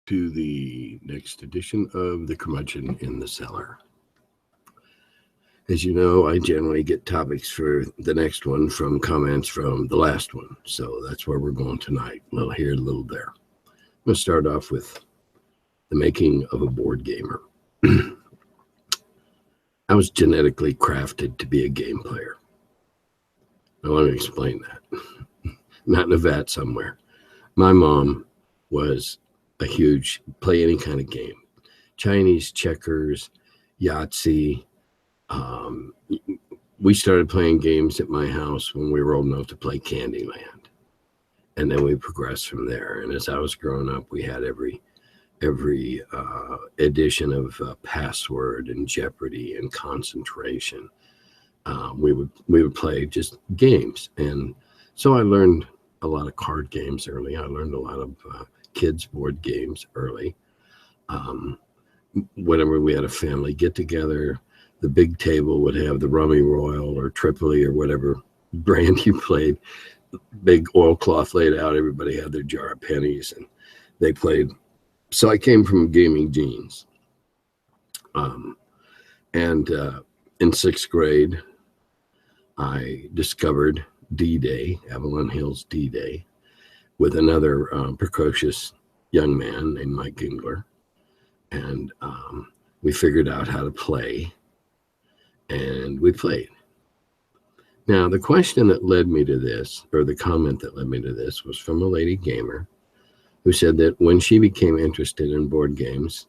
to the next edition of the Curmudgeon in the Cellar. As you know, I generally get topics for the next one from comments from the last one, so that's where we're going tonight. A little here, a little there. I'm going to start off with the making of a board gamer. I was genetically crafted to be a game player. Now, let me explain that. Not in a vat somewhere. My mom was a huge play any kind of game. Chinese, checkers, Yahtzee. We started playing games at my house when we were old enough to play Candyland. And then we progressed from there. And as I was growing up, we had every edition of Password and Jeopardy and Concentration. We would play just games. And so I learned a lot of card games early. I learned a lot of kids' board games early. Whenever we had a family get-together, the big table would have the Rummy Royal or Tripoli or whatever brand you played. Big oilcloth laid out. Everybody had their jar of pennies, and they played. So I came from gaming genes. And in sixth grade, I discovered D-Day, Avalon Hill's D-Day, with another precocious young man named Mike Gingler. And we figured out how to play, and we played. Now, the question that led me to this, or the comment that led me to this, was from a lady gamer who said that when she became interested in board games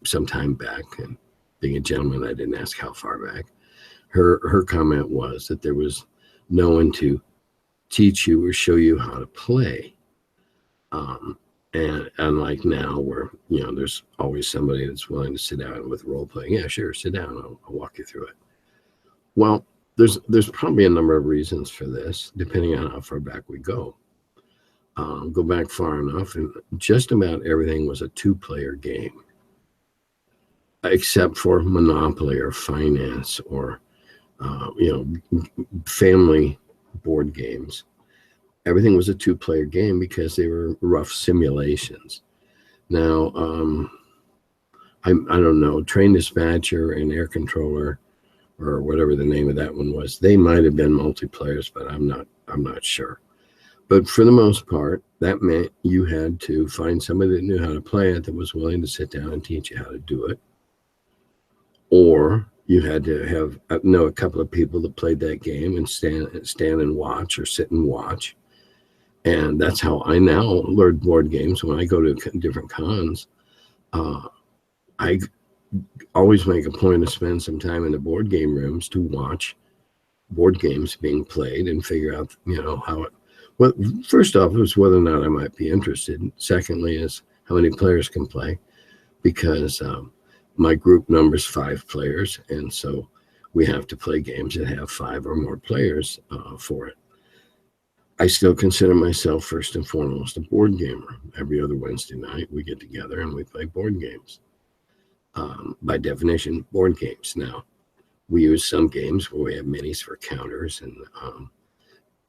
sometime back, and being a gentleman, I didn't ask how far back, her comment was that there was no one to teach you or show you how to play. And unlike now, where there's always somebody that's willing to sit down with role playing. Yeah, sure, sit down. I'll walk you through it. Well, there's probably a number of reasons for this, depending on how far back we go. Go back far enough, and just about everything was a two-player game, except for Monopoly or Finance or family board games. Everything was a two-player game because they were rough simulations. Now, I don't know, Train Dispatcher and Air Controller, or whatever the name of that one was, they might have been multiplayers, but I'm not sure. But for the most part, that meant you had to find somebody that knew how to play it, that was willing to sit down and teach you how to do it. Or you had to know a couple of people that played that game and stand and watch, or sit and watch. And that's how I now learn board games. When I go to different cons, I always make a point to spend some time in the board game rooms to watch board games being played and figure out, how it. Well, first off, it was whether or not I might be interested. Secondly, is how many players can play, because my group numbers 5 players, and so we have to play games that have 5 or more players for it. I still consider myself first and foremost a board gamer. Every other Wednesday night, we get together and we play board games. By definition, board games. Now, we use some games where we have minis for counters and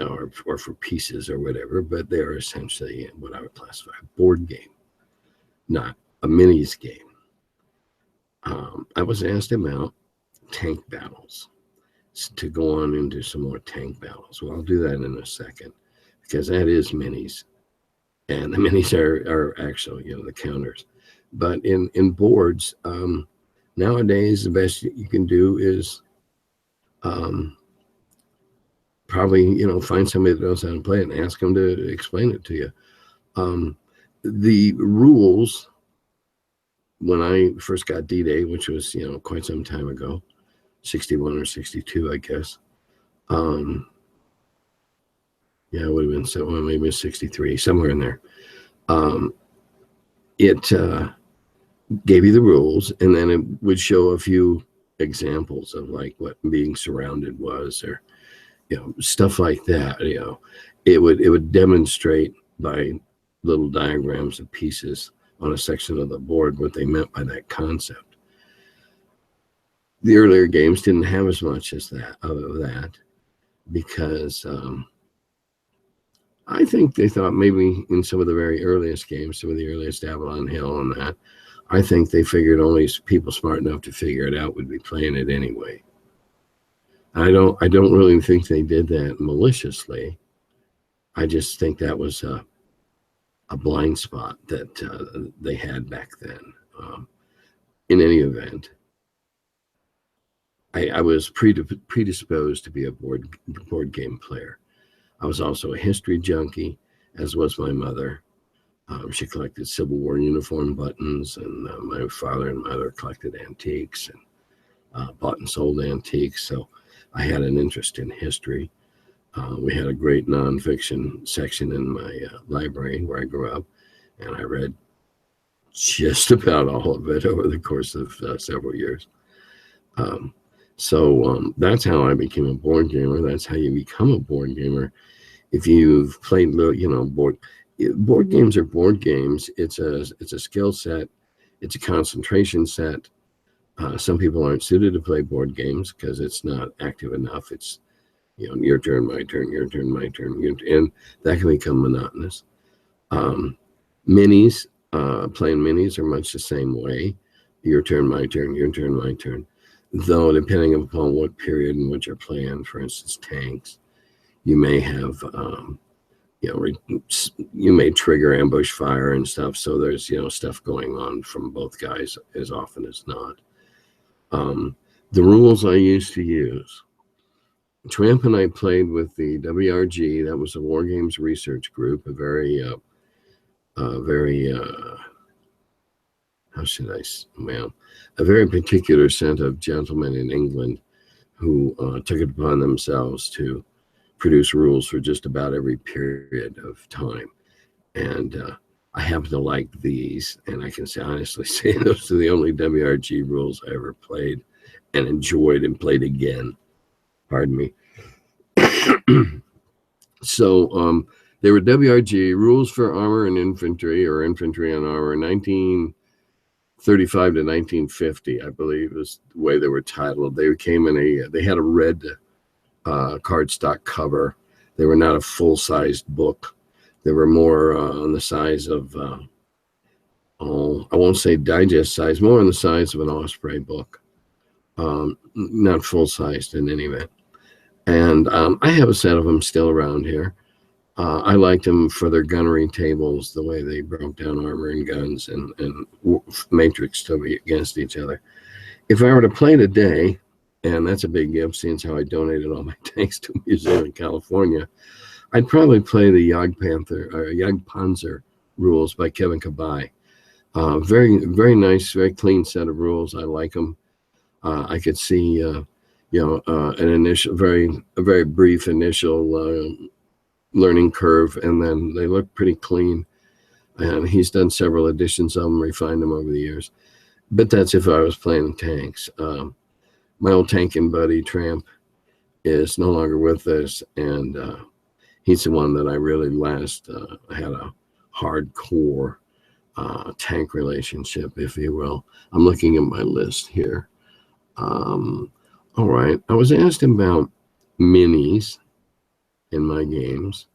or for pieces or whatever, but they're essentially what I would classify a board game, not a minis game. I was asked about tank battles, to go on into some more tank battles. Well, I'll do that in a second, because that is minis, and the minis are actually the counters. But in boards, nowadays the best you can do is probably find somebody that knows how to play it and ask them to explain it to you. The rules, when I first got D-Day, which was quite some time ago, 61 or 62, I guess. Yeah, it would have been maybe 63, somewhere in there. It gave you the rules, and then it would show a few examples of like what being surrounded was, or stuff like that. It would demonstrate by little diagrams of pieces on a section of the board what they meant by that concept. The earlier games didn't have as much as that, because I think they thought maybe in some of the very earliest games, some of the earliest Avalon Hill and that, I think they figured only people smart enough to figure it out would be playing it anyway. I don't really think they did that maliciously. I just think that was a blind spot that they had back then. In any event, I was predisposed to be a board game player. I was also a history junkie, as was my mother. She collected Civil War uniform buttons, and my father and mother collected antiques and bought and sold antiques. So I had an interest in history. We had a great nonfiction section in my library where I grew up, and I read just about all of it over the course of several years. So that's how I became a board gamer. That's how you become a board gamer. If you've played, board games are board games. It's a skill set. It's a concentration set. Some people aren't suited to play board games because it's not active enough. It's, your turn, my turn, your turn, my turn, and that can become monotonous. Minis, playing minis are much the same way. Your turn, my turn, your turn, my turn. Though, depending upon what period in which you're playing, for instance, tanks, you may have, you may trigger ambush fire and stuff. So there's, stuff going on from both guys as often as not. The rules I used to use. Tramp and I played with the WRG. That was a War Games Research Group, a very, a very particular set of gentlemen in England who took it upon themselves to produce rules for just about every period of time. And I happen to like these, and I can honestly say those are the only WRG rules I ever played and enjoyed and played again. Pardon me. So they were WRG rules for armor and infantry, or infantry and armor, 1935 to 1950, I believe, is the way they were titled. They came in they had a red cardstock cover. They were not a full-sized book. They were more on the size of, I won't say digest size, more on the size of an Osprey book. Not full-sized in any event. And I have a set of them still around here. I liked them for their gunnery tables, the way they broke down armor and guns and matrixed against each other. If I were to play today, and that's a big gift since how I donated all my tanks to a museum in California, I'd probably play the Jagdpanzer rules by Kevin Kabay. Very, very nice, very clean set of rules. I like them. I could see, an initial, a very brief initial learning curve, and then they look pretty clean. And he's done several editions of them, refined them over the years. But that's if I was playing tanks. My old tanking buddy, Tramp, is no longer with us, and he's the one that I really had a hardcore tank relationship, if you will. I'm looking at my list here. All right. I was asked about minis in my games,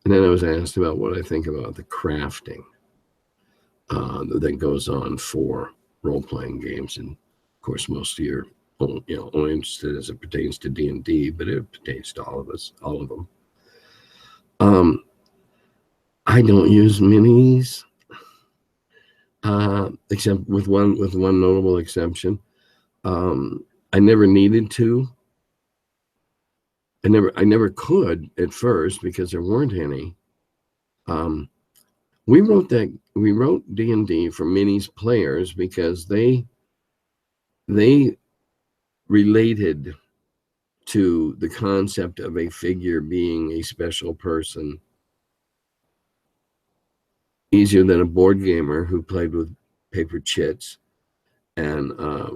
and then I was asked about what I think about the crafting that goes on for role-playing games. And of course, most of you are only interested as it pertains to D&D, but it pertains to all of us, all of them. I don't use minis, except with one notable exception. I never needed to. I never could at first because there weren't any. We wrote D&D for minis players because they related to the concept of a figure being a special person easier than a board gamer who played with paper chits and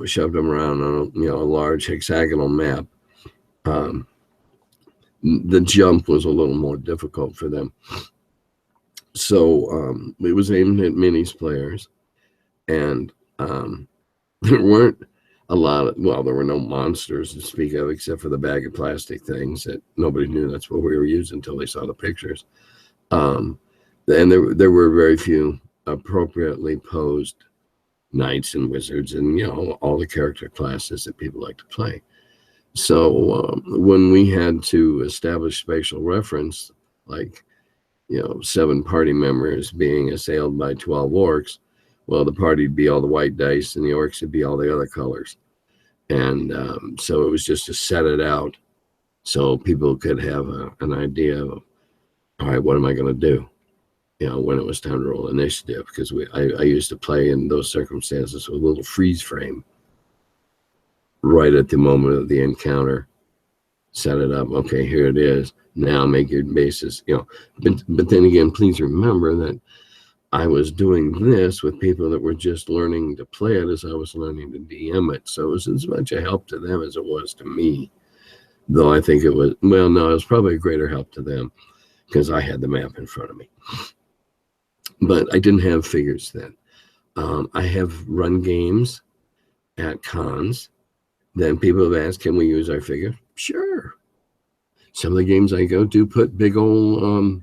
shoved them around on a large hexagonal map. The jump was a little more difficult for them. So it was aimed at minis players, and there weren't a lot of, there were no monsters to speak of except for the bag of plastic things that nobody knew that's what we were using until they saw the pictures. Um, and there were very few appropriately posed knights and wizards, and all the character classes that people like to play. So when we had to establish spatial reference, like 7 party members being assailed by 12 orcs, well, the party'd be all the white dice, and the orcs would be all the other colors. And so it was just to set it out so people could have an idea of, all right, what am I going to do? When it was time to roll initiative, because I used to play in those circumstances with a little freeze frame right at the moment of the encounter. Set it up. Okay, here it is. Now make your basis. But then again, please remember that I was doing this with people that were just learning to play it as I was learning to DM it. So it was as much a help to them as it was to me. Though I think it was, well, no, it was probably a greater help to them because I had the map in front of me. But I didn't have figures then. I have run games at cons. Then people have asked, can we use our figure? Sure. Some of the games I go to put big old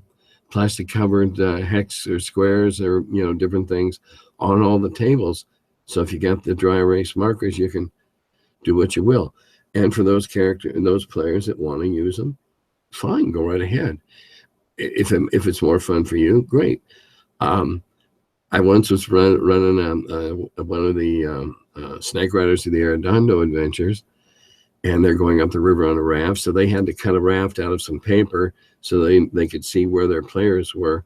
plastic covered hex or squares or different things on all the tables. So if you got the dry erase markers, you can do what you will. And for those players that want to use them, fine, go right ahead. If it's more fun for you, great. I once was running one of the Snake Riders of the Arredondo adventures, and they're going up the river on a raft. So they had to cut a raft out of some paper so they could see where their players were,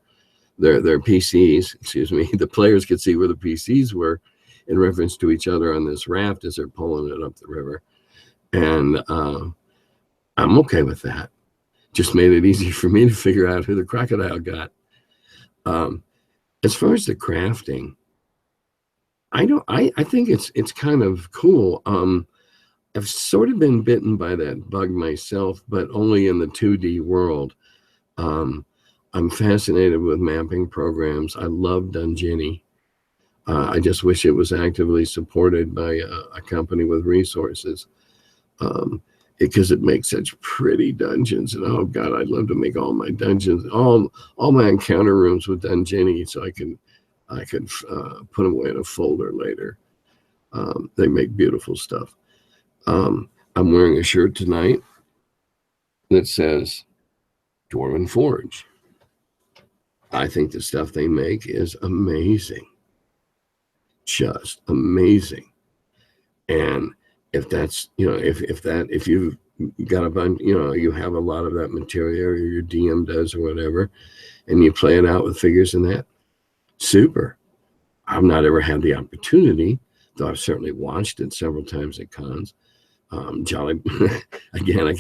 their PCs, excuse me. The players could see where the PCs were in reference to each other on this raft as they're pulling it up the river. And I'm okay with that. Just made it easy for me to figure out who the crocodile got. As far as the crafting, I think it's kind of cool. I've sort of been bitten by that bug myself, but only in the 2D world. I'm fascinated with mapping programs. I love Dungini. I just wish it was actively supported by a company with resources, because it makes such pretty dungeons. And oh God, I'd love to make all my dungeons, all my encounter rooms with Dungini, so I could put them away in a folder later. They make beautiful stuff. I'm wearing a shirt tonight that says Dwarven Forge. I think the stuff they make is amazing. Just amazing. And if that's, if you've got a bunch, you have a lot of that material, or your DM does or whatever, and you play it out with figures and that, super. I've not ever had the opportunity, though I've certainly watched it several times at cons. Jolly, again,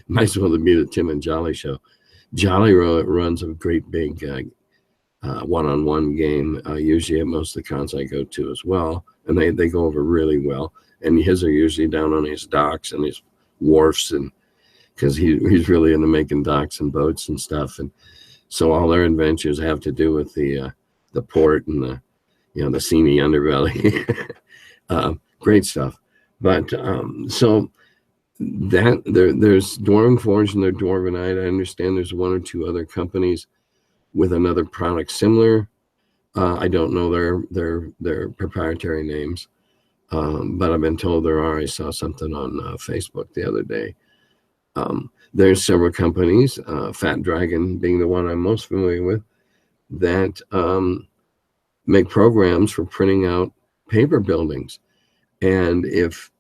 might as well be the Tim and Jolly show. Jolly runs a great big one-on-one game, usually at most of the cons I go to as well, and they go over really well. And his are usually down on his docks and his wharfs, and because he's really into making docks and boats and stuff, and so all their adventures have to do with the port and the seamy underbelly. Great stuff. But so that there's Dwarven Forge and their Dwarvenite. I understand there's 1 or 2 other companies with another product similar. I don't know their proprietary names, but I've been told there are. I saw something on Facebook the other day. There's several companies, Fat Dragon being the one I'm most familiar with, that make programs for printing out paper buildings. And if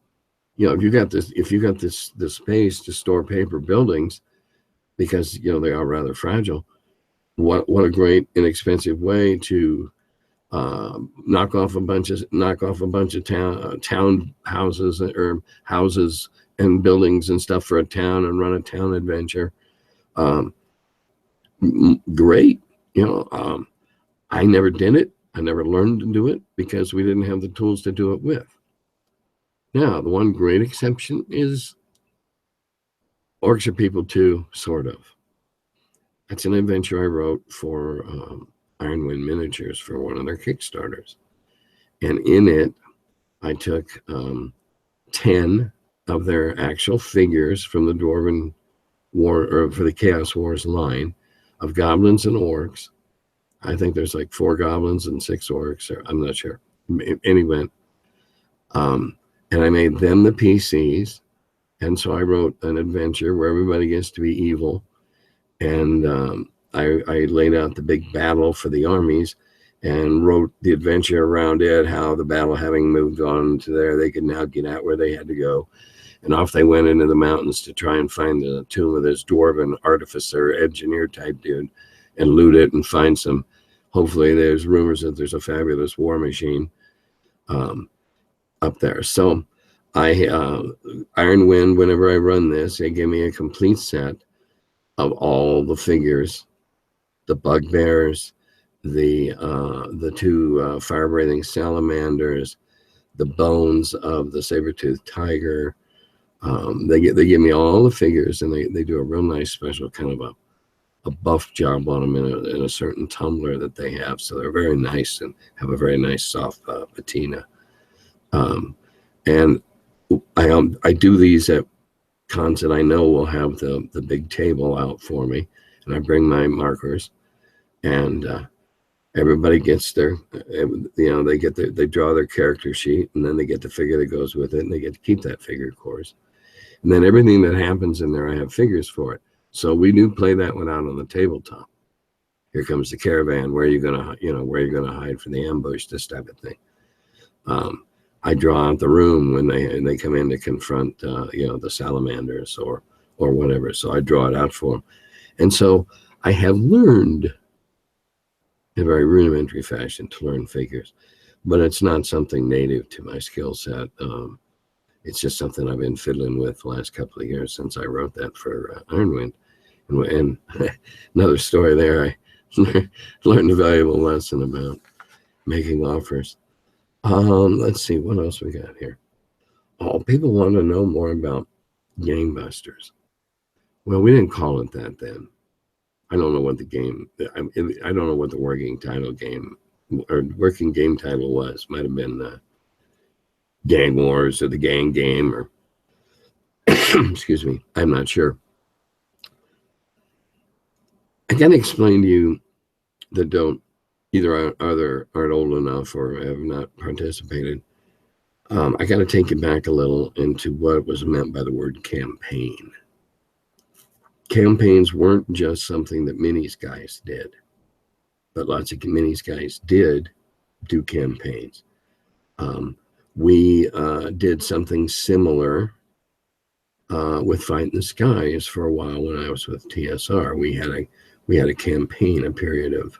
you got this space to store paper buildings, because they are rather fragile, what a great inexpensive way to knock off a bunch of town houses or houses and buildings and stuff for a town and run a town adventure. Great. I never did it. I never learned to do it because we didn't have the tools to do it with. Now, the one great exception is Orcs Are People too, sort of. That's an adventure I wrote for Ironwind Miniatures for one of their Kickstarters. And in it, I took 10 of their actual figures from the Dwarven War, or for the Chaos Wars line. of goblins and orcs. I think there's like 4 goblins and 6 orcs, or I'm not sure. Anyway, and I made them the PCs. And so I wrote an adventure where everybody gets to be evil. And I laid out the big battle for the armies and wrote the adventure around it, how the battle having moved on to there, they could now get out where they had to go. And off they went into the mountains to try and find the tomb of this dwarven artificer, engineer type dude, and loot it and find some. Hopefully there's rumors that there's a fabulous war machine up there. So Iron Wind, whenever I run this, they give me a complete set of all the figures, the bugbears, the 2 fire-breathing salamanders, the bones of the saber-toothed tiger. They give me all the figures, and they do a real nice special kind of a buff job on them in a certain tumbler that they have. So they're very nice and have a very nice soft patina. And I do these at cons that I know will have the big table out for me, and I bring my markers, and everybody gets their, they draw their character sheet, and then they get the figure that goes with it, and they get to keep that figure, of course. And then everything that happens in there, I have figures for it. So we do play that one out on the tabletop. Here comes the caravan. Where are you gonna hide from the ambush? This type of thing. I draw out the room when they come in to confront the salamanders or whatever. So I draw it out for them. And so I have learned in a very rudimentary fashion to learn figures, but it's not something native to my skill set. It's just something I've been fiddling with the last couple of years since I wrote that for Ironwind. And another story there, I learned a valuable lesson about making offers. Let's see, what else we got here? Oh, people want to know more about Gangbusters. Well, we didn't call it that then. I don't know what the game, I don't know what the working game title was. Might have been Gang Wars or the Gang Game, or excuse me, I'm not sure. I can explain to you that don't either aren't old enough or have not participated. I got to take you back a little into what was meant by the word campaign. Campaigns weren't just something that minis guys did, but lots of minis guys did do campaigns. We did something similar with Fight in the Skies for a while when I was with TSR. We had a campaign, a period of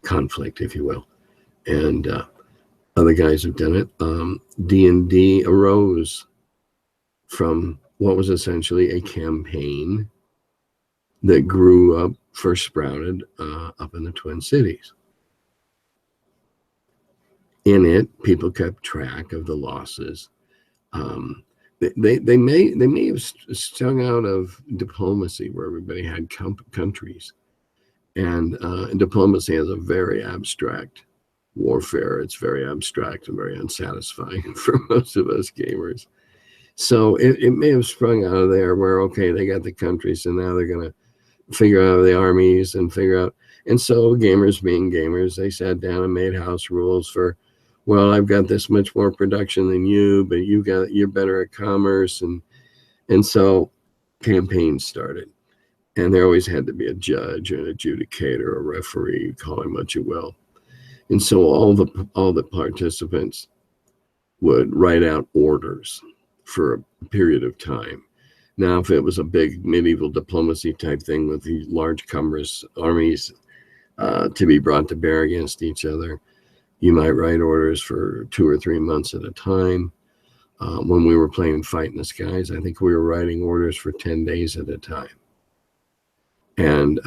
conflict, if you will, and other guys have done it. D&D arose from what was essentially a campaign that grew up, first sprouted up in the Twin Cities. In it, people kept track of the losses. They may have stung out of diplomacy, where everybody had countries, and diplomacy is a very abstract warfare. It's very abstract and very unsatisfying for most of us gamers. So it may have sprung out of there where, okay, they got the countries, and now they're going to figure out the armies and figure out. And so gamers being gamers, they sat down and made house rules for, well, I've got this much more production than you, but you're better at commerce. And so campaigns started. And there always had to be a judge, an adjudicator, a referee, call him what you will. And so all the participants would write out orders for a period of time. Now, if it was a big medieval diplomacy type thing with these large cumbrous armies to be brought to bear against each other, you might write orders for 2 or 3 months at a time. When we were playing Fight in the Skies, I think we were writing orders for 10 days at a time. And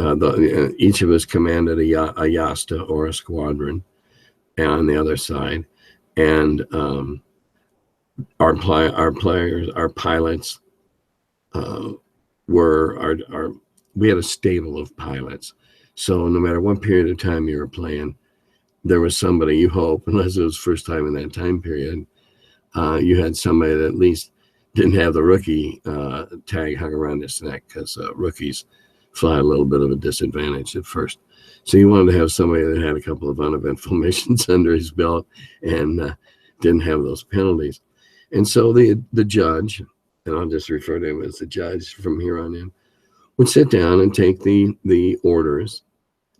each of us commanded a yasta or a squadron on the other side. And our pilots we had a stable of pilots. So no matter what period of time you were playing, there was somebody, you hope, unless it was first time in that time period, you had somebody that at least didn't have the rookie tag hung around his neck, because rookies fly a little bit of a disadvantage at first. So he wanted to have somebody that had a couple of uneventful missions under his belt and didn't have those penalties. And so the judge, and I'll just refer to him as the judge from here on in, would sit down and take the orders,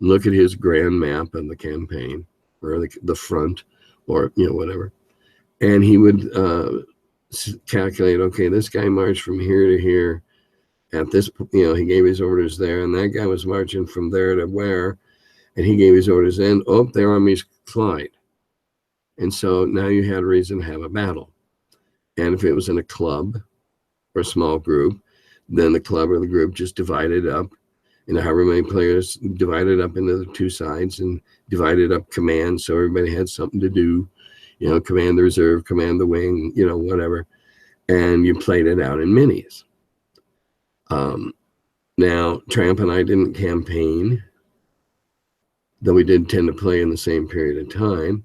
look at his grand map of the campaign, or the front, or whatever, and he would calculate, okay, this guy marched from here to here at this, he gave his orders there, and that guy was marching from there to where, and he gave his orders in, their army's flight. And so now you had a reason to have a battle. And if it was in a club or a small group, then the club or the group just divided up, however many players divided up into the two sides and divided up commands, so everybody had something to do, command the reserve, command the wing, whatever. And you played it out in minis. Now, Tramp and I didn't campaign, though we did tend to play in the same period of time.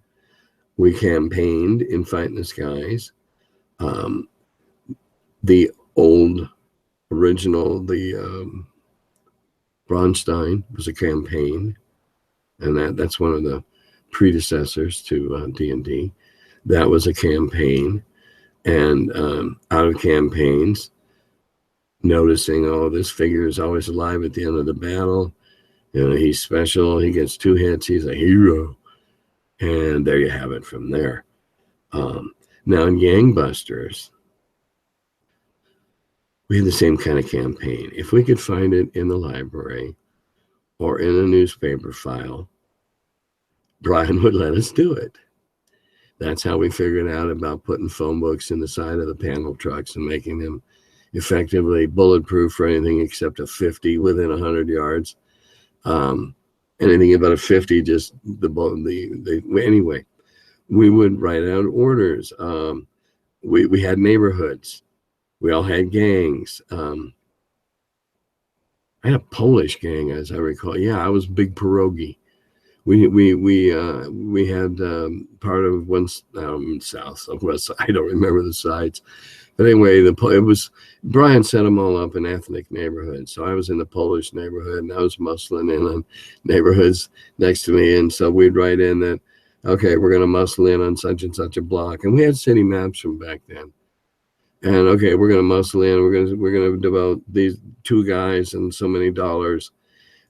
We campaigned in Fight in the Skies. The old original, the Braunstein was a campaign, and that's one of the predecessors to D&D. That was a campaign, and out of campaigns, noticing, this figure is always alive at the end of the battle. He's special. He gets 2 hits. He's a hero. And there you have it from there. Now in Gangbusters, we had the same kind of campaign. If we could find it in the library or in a newspaper file, Brian would let us do it. That's how we figured out about putting phone books in the side of the panel trucks and making them effectively bulletproof for anything except a 50 within 100 yards. Anything about a 50, just anyway, we would write out orders. We had neighborhoods. We all had gangs. I had a Polish gang, as I recall. Yeah, I was Big Pierogi. We had part of one south, west. I don't remember the sides. But anyway, it was Brian set them all up in ethnic neighborhoods. So I was in the Polish neighborhood, and I was muscling in on neighborhoods next to me. And so we'd write in that, okay, we're going to muscle in on such and such a block. And we had city maps from back then. And okay, we're going to muscle in. We're going to devote these 2 guys and so many dollars.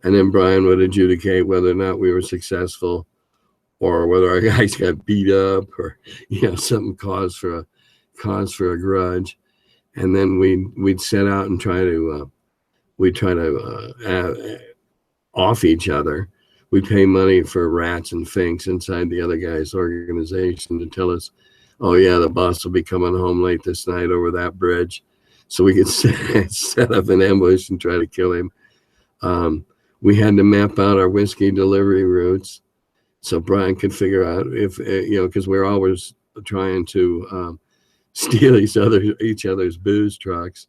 And then Brian would adjudicate whether or not we were successful, or whether our guys got beat up, or something cause for a grudge. And then we'd set out and try to off each other. We'd pay money for rats and finks inside the other guy's organization to tell us, oh yeah, the boss will be coming home late this night over that bridge, so we could set up an ambush and try to kill him. We had to map out our whiskey delivery routes so Brian could figure out if, because we're always trying to steal each other's booze trucks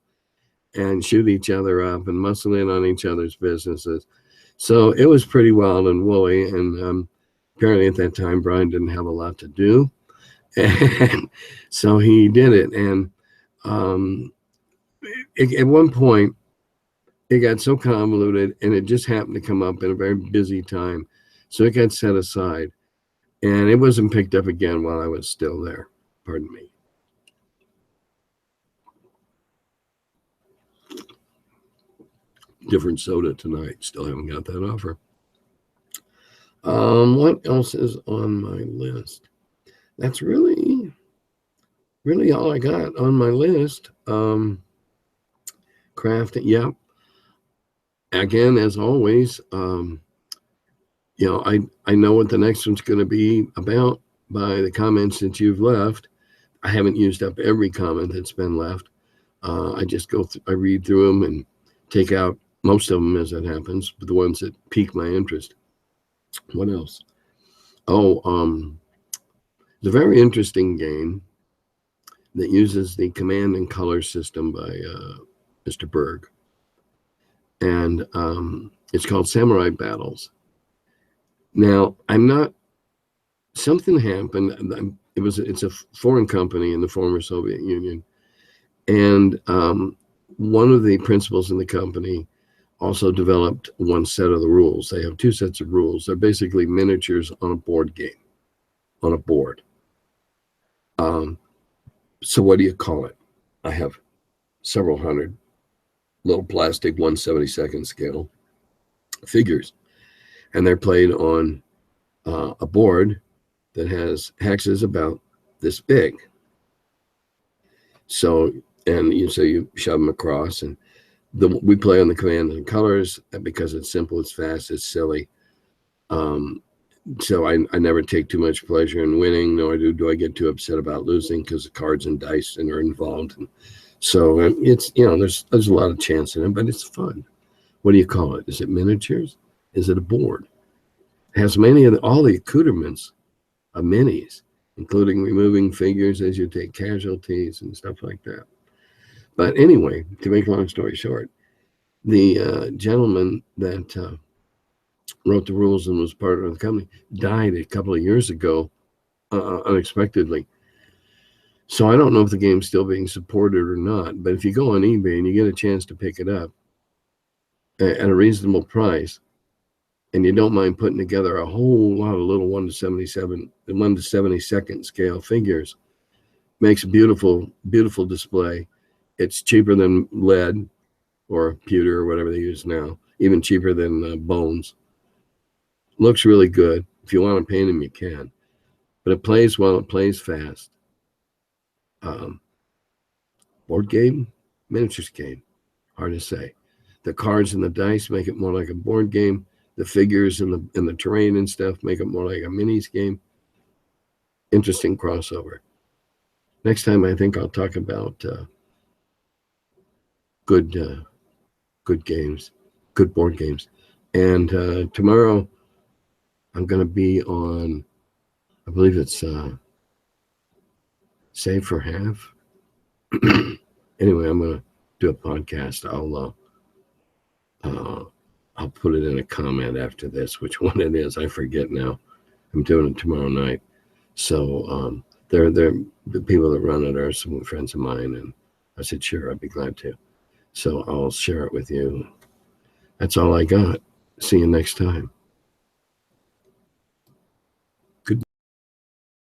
and shoot each other up and muscle in on each other's businesses. So it was pretty wild and woolly. And apparently at that time, Brian didn't have a lot to do. And so he did it. And at one point, it got so convoluted, and it just happened to come up in a very busy time. So it got set aside, and it wasn't picked up again while I was still there. Pardon me. Different soda tonight. Still haven't got that offer. What else is on my list? That's really all I got on my list. Crafting, yeah. Again, as always, I know what the next one's going to be about by the comments that you've left. I haven't used up every comment that's been left. I just I read through them and take out most of them as it happens, but the ones that pique my interest. What else? It's a very interesting game that uses the command and color system by Mr. Berg. And it's called Samurai Battles. Now, something happened. It's a foreign company in the former Soviet Union. And one of the principals in the company also developed one set of the rules. They have two sets of rules. They're basically miniatures on a board game, on a board. So what do you call it? I have several hundred little plastic 1/72 scale figures, and they're played on a board that has hexes about this big. So you shove them across, and we play on the command and colors because it's simple, it's fast, it's silly. So I never take too much pleasure in winning, nor do I get too upset about losing, because the cards and dice are involved. And so it's, there's a lot of chance in it, but it's fun. What do you call it? Is it miniatures? Is it a board? It has all the accoutrements of minis, including removing figures as you take casualties and stuff like that. But anyway, to make a long story short, the gentleman that wrote the rules and was part of the company died a couple of years ago unexpectedly. So I don't know if the game's still being supported or not, but if you go on eBay and you get a chance to pick it up at a reasonable price, and you don't mind putting together a whole lot of little 1/72 scale figures, makes a beautiful, beautiful display. It's cheaper than lead or pewter or whatever they use now, even cheaper than bones. Looks really good. If you want to paint them, you can. But it plays well, it plays fast. Board game, miniatures game, hard to say. The cards and the dice make it more like a board game. The figures and the terrain and stuff make it more like a minis game. Interesting crossover. Next time, I think I'll talk about good games, good board games. And tomorrow, I'm going to be on, I believe it's Save for Half. Anyway, I'm going to do a podcast. I'll put it in a comment after this, which one it is. I forget now. I'm doing it tomorrow night. So they're the people that run it are some friends of mine, and I said, sure, I'd be glad to. So I'll share it with you. That's all I got. See you next time.